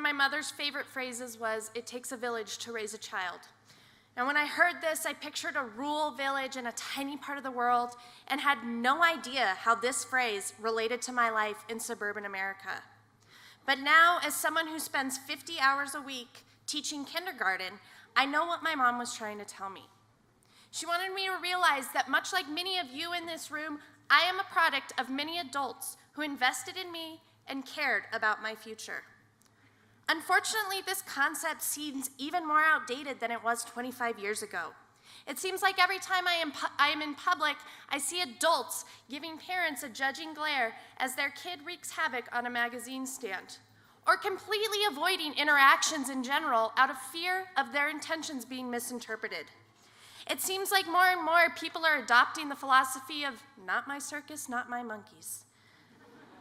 my mother's favorite phrases was, "It takes a village to raise a child." And when I heard this, I pictured a rural village in a tiny part of the world and had no idea how this phrase related to my life in suburban America. But now, as someone who spends 50 hours a week teaching kindergarten, I know what my mom was trying to tell me. She wanted me to realize that much like many of you in this room, I am a product of many adults who invested in me and cared about my future. Unfortunately, this concept seems even more outdated than it was 25 years ago. It seems like every time I am in public, I see adults giving parents a judging glare as their kid wreaks havoc on a magazine stand, or completely avoiding interactions in general out of fear of their intentions being misinterpreted. It seems like more and more people are adopting the philosophy of not my circus, not my monkeys.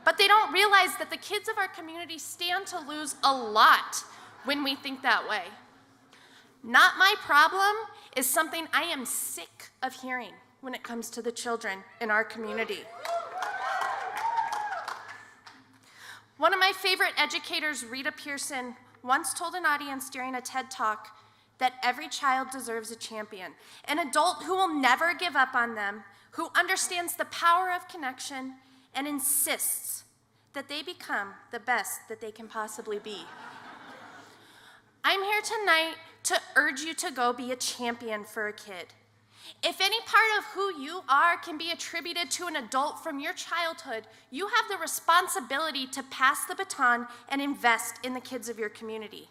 But they don't realize that the kids of our community stand to lose a lot when we think that way. Not my problem is something I am sick of hearing when it comes to the children in our community. One of my favorite educators, Rita Pearson, once told an audience during a TED Talk that every child deserves a champion, an adult who will never give up on them, who understands the power of connection and insists that they become the best that they can possibly be. I'm here tonight to urge you to go be a champion for a kid. If any part of who you are can be attributed to an adult from your childhood, you have the responsibility to pass the baton and invest in the kids of your community.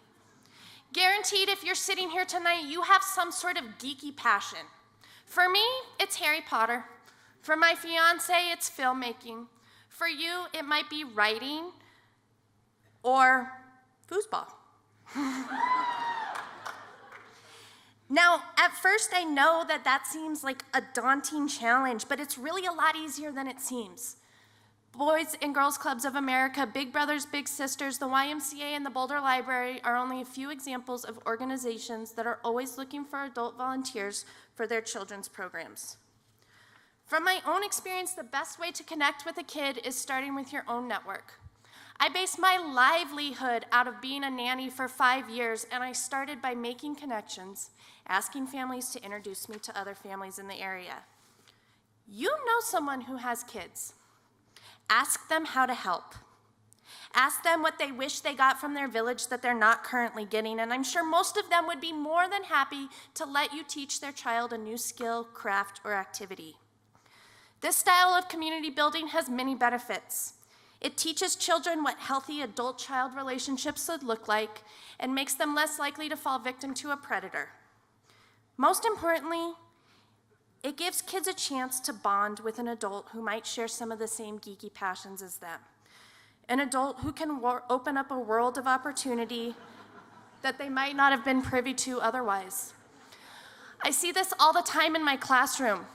Guaranteed, if you're sitting here tonight, you have some sort of geeky passion. For me, it's Harry Potter. For my fiance, it's filmmaking. For you, it might be writing or foosball. Now, at first, I know that seems like a daunting challenge, but it's really a lot easier than it seems. Boys and Girls Clubs of America, Big Brothers Big Sisters, the YMCA, and the Boulder Library are only a few examples of organizations that are always looking for adult volunteers for their children's programs. From my own experience, the best way to connect with a kid is starting with your own network. I based my livelihood out of being a nanny for 5 years, and I started by making connections, asking families to introduce me to other families in the area. You know someone who has kids. Ask them how to help. Ask them what they wish they got from their village that they're not currently getting, and I'm sure most of them would be more than happy to let you teach their child a new skill, craft, or activity. This style of community building has many benefits. It teaches children what healthy adult-child relationships should look like and makes them less likely to fall victim to a predator. Most importantly, it gives kids a chance to bond with an adult who might share some of the same geeky passions as them. An adult who can open up a world of opportunity that they might not have been privy to otherwise. I see this all the time in my classroom.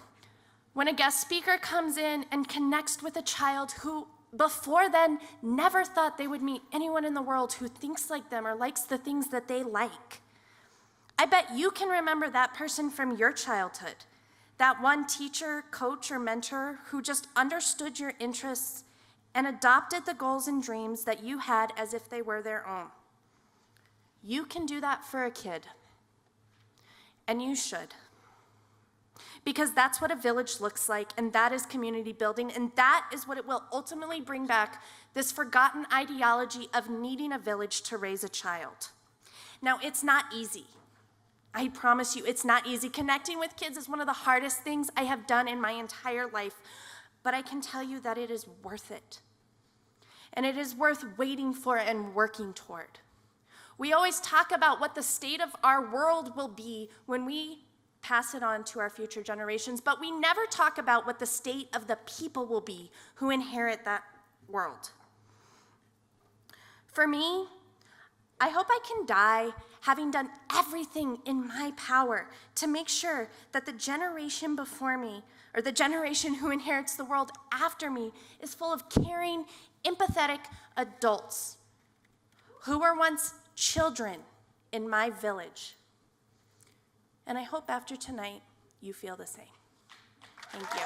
When a guest speaker comes in and connects with a child who before then never thought they would meet anyone in the world who thinks like them or likes the things that they like. I bet you can remember that person from your childhood, that one teacher, coach, or mentor who just understood your interests and adopted the goals and dreams that you had as if they were their own. You can do that for a kid, and you should. Because that's what a village looks like, and that is community building, and that is what it will ultimately bring back, this forgotten ideology of needing a village to raise a child. Now, it's not easy. I promise you, it's not easy. Connecting with kids is one of the hardest things I have done in my entire life, but I can tell you that it is worth it. And it is worth waiting for and working toward. We always talk about what the state of our world will be when we pass it on to our future generations, but we never talk about what the state of the people will be who inherit that world. For me, I hope I can die having done everything in my power to make sure that the generation before me, or the generation who inherits the world after me, is full of caring, empathetic adults who were once children in my village. And I hope after tonight, you feel the same. Thank you.